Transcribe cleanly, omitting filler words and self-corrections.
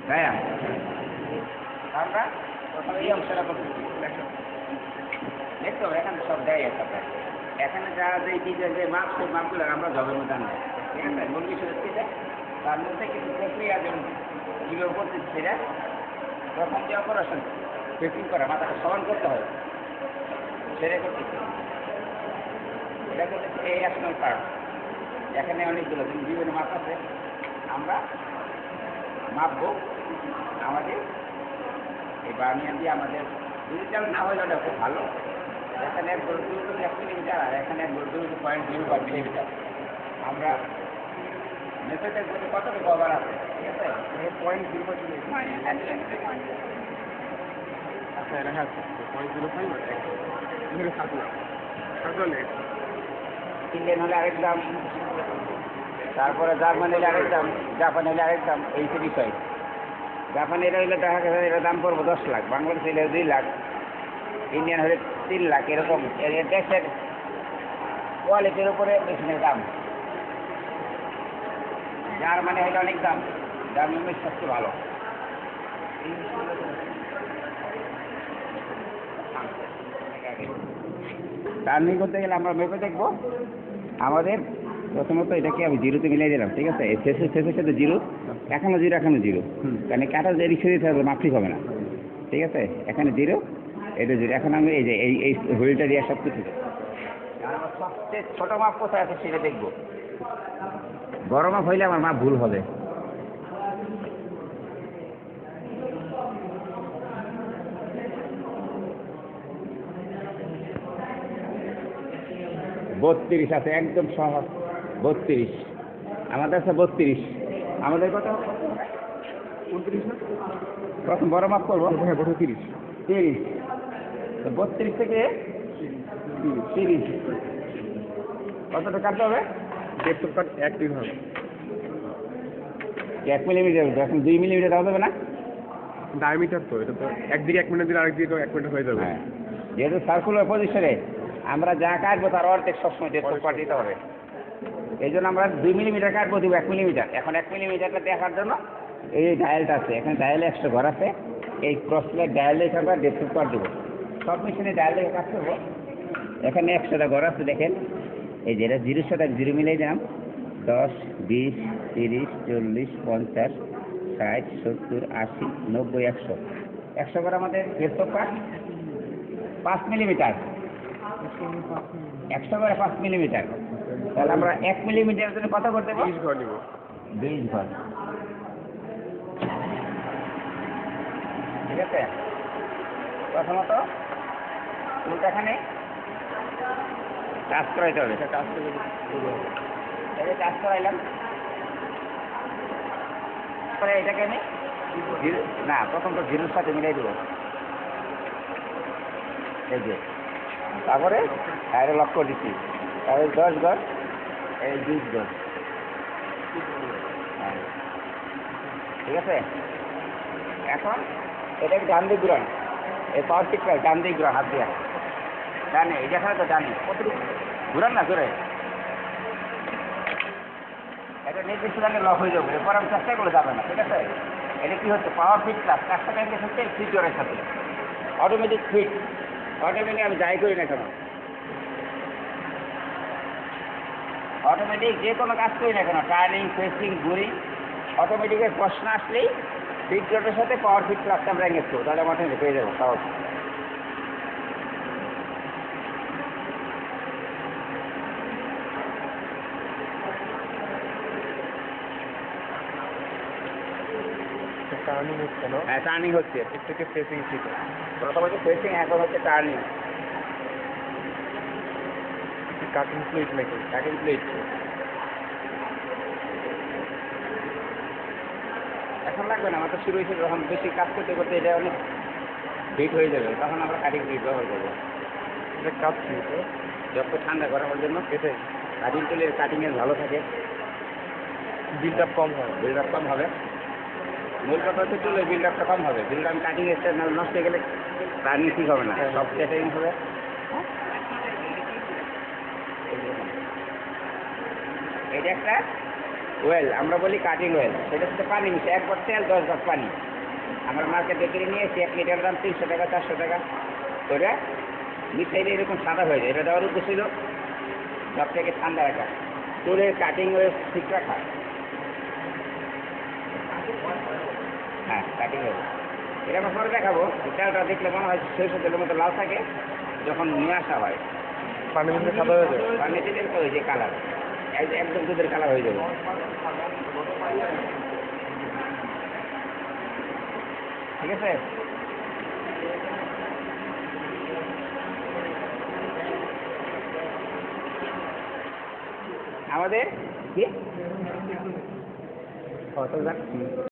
গায়া আমরা প্রথমে এই অংশটা করতেছি দেখো এখানে সব দেয় একটা এখানে যারা যে দিদের যে মাপ সেই মাপগুলো আমরা জবের মধ্যে আনবো ঠিক আছে মূল বিষয় হচ্ছে যে তার মধ্যে কিছু প্রক্রিয়া যেমন কীভাবে করতেছি সেটা প্রথম যে অপারেশন ফিটিং করা মাথাটা সমান করতে হবে সেটা করতেছি এটা করতেছি এই অ্যাকশনাল পার্ট এখানে অনেকগুলো বিভিন্ন মাপ আছে আমরা মাপবো আমাদের এই বার্নিয়ার দিয়ে আমাদের ডিজিটাল না হলে ওটা খুব ভালো এখানে 1 মিলিমিটার আর এখানে 0.05 মিলিমিটার আমরা মেথডের মধ্যে কতটুকু ওভার আছে ঠিক আছে 0.05 আচ্ছা এটা হ্যাঁ 0.05 ইন্ডিয়ান হলে আরেক দাম তারপরে জার্মান হলে আরেক দাম জাপান হলে আরেক দাম এই তো বিষয় জাপানের হইলে দেখা গেছে এটার দাম পড়বো 10 লাখ বাংলাদেশ হইলে 2 লাখ ইন্ডিয়ান হলে 3 লাখ এরকম দেশের কোয়ালিটির উপরে মেশিনের দাম জার্মানি হলে অনেক দাম জার্মানি সবচেয়ে ভালো টার্নিং করতে গেলে আমরা মেপে দেখবো আমাদের প্রথমত এটাকে আমি জিরোতে মিলিয়ে দিলাম ঠিক আছে শেষের সাথে জিরো এখনো জিরো কারণ কাটা যে রিক্সা দিতে হবে মাপ ঠিক হবে না ঠিক আছে এখানে জিরো এটা জিরো এখন আমি এই যে এই হুইলটা দিয়ে সব কিছু সবচেয়ে ছোটো মাপ কোথায় আছে সেটা দেখবো বড় মাপ হইলে আমার মাপ ভুল হবে বত্রিশ আছে একদম সহজ 32 আমাদের আছে 32 আমাদের কত 29 না প্রথম বড় মাপ করবো হ্যাঁ 30 তো 32 থেকে 30 কতটা কাটতে হবে ডেপথ কাট 1 দিন হবে 1 মিলিমিটার এখন 2 মিলিমিটার দেওয়া যাবে না ডায়ামিটার তো এটা তো একদিকে 1 মিনিট দিলে আরেক দিকে 1 মিনিট হয়ে যাবে হ্যাঁ যেহেতু সার্কুলার পজিশনে আমরা যা কাটবো তার অর্ধেক সবসময় ডেপথ কাট দিতে হবে এই জন্য আমরা 2 মিলিমিটার কাটবো দিব 1 মিলিমিটার এখন 1 মিলিমিটারটা দেখার জন্য এই ডায়ালটা আছে এখানে ডায়ালে 100 ঘর আছে এই ক্রসলাইট ডায়াল দেখে আমরা ডেপথ কাট দেবো সব মেশিনে ডায়াল দেখে কাজ করবো এখানে 100টা ঘর আছে দেখেন এই যেটা 0 সাথে 0 মিলিয়ে দিলাম 10 20 30 40 50 60 70 80 90 100 100 ঘর আমাদের ডেপথ কাট 5 মিলিমিটার 100 ঘরে 5 মিলিমিটার তাহলে আমরা 1 মিলিমিটারের জন্য কত করতে পারবো 20 ঘর নিব 20 ঘর ঠিক আছে প্রথমত এখানে চাষ করাইতে হবে এটা কাজ করে এই যে চাষ করাইলাম পরে এটাকে আমি না প্রথম তো 0 সাথে মিলাই দেবো এই যে তারপরে বাইরে লক্ষ্য দিচ্ছি তারপরে 10 ঘর এই 20 ঘর ঠিক আছে এখন এটাকে ডান দিক ঘুরান এই পাওয়ার টিকটা ডান দিক ঘুরান হাত দিয়ে ডানে এই যেখানে তো ডানে কতটুকু ঘুরান না জোরে এটা নির্দিষ্ট ডানে লক হয়ে যাবে এরপর আমি চেষ্টা করে যাবে না ঠিক আছে এটা কি হচ্ছে পাওয়ার ফিট ক্লাস কাজটা কেমন হচ্ছে ফিচারের সাথে অটোমেটিক ফিট অটোমেটিক আমি যাই করি না কেন অটোমেটিক যে কোনো কাজ করি না কেন টার্নিং ফেসিং ঘুরি অটোমেটিকের প্রশ্ন আসলেই ফিট জটের সাথে পাওয়ার ফিট ক্লাসটা আমরা এঙ্গেজ করবো তাহলে অটোমেটিক পেয়ে যাবো সহজ টার্নিং হচ্ছে না হ্যাঁ টার্নিং হচ্ছে এর থেকে ফেসিং ঠিক প্রথম হচ্ছে ফেসিং এখন হচ্ছে টার্নিং কাটিং প্লেট নাকি কাটিং প্লেট এখন লাগবে না আমার তো শুরু হয়েছে যখন বেশি কাজ করতে করতে এটা অনেক হিট হয়ে যাবে তখন আমরা কাটিং প্লেট ব্যবহার করবো এটা কাজ কি তো যত ঠান্ডা করার জন্য এটাই কাটিং প্লেটের কাটিংয়ের ভালো থাকে বিল্ড আপ কম হয় বিল্ড আপ কম হবে মূল কথা হচ্ছে চুলে বিল্ড আপটা কম হবে বিল্ড আপ কাটিং এসে নষ্ট হয়ে গেলে টার্নিং ঠিক হবে না সব সেটিং হবে এটা একটা ওয়েল আমরা বলি কাটিং ওয়েল, সেটা হচ্ছে পানি মিশে 1 ভাগ তেল 10 ভাগ পানি। আমরা মার্কেটে কিনে নিয়েছি 1 লিটার দাম 300 টাকা 400 টাকা। ওটা মিশাইলে এরকম সাদা হয়ে যায়। এটা দেওয়ার উদ্দেশ্য ছিল সব থেকে ঠান্ডা রাখা, চুলের কাটিং ওয়েল ঠিক রাখা। হ্যাঁ কাটিং ওয়েল এটা আমরা পরে দেখাবো। তেলটা দেখলে মনে হয় সরিষার তেলের মতো লাল থাকে, যখন নিয়ে আসা হয় পানি মিশে সাদা হয়ে যায়। পানি দিলে তো ওই যে কালার একদম দুধের কালার হয়ে যাবে। ঠিক আছে, আমাদের কি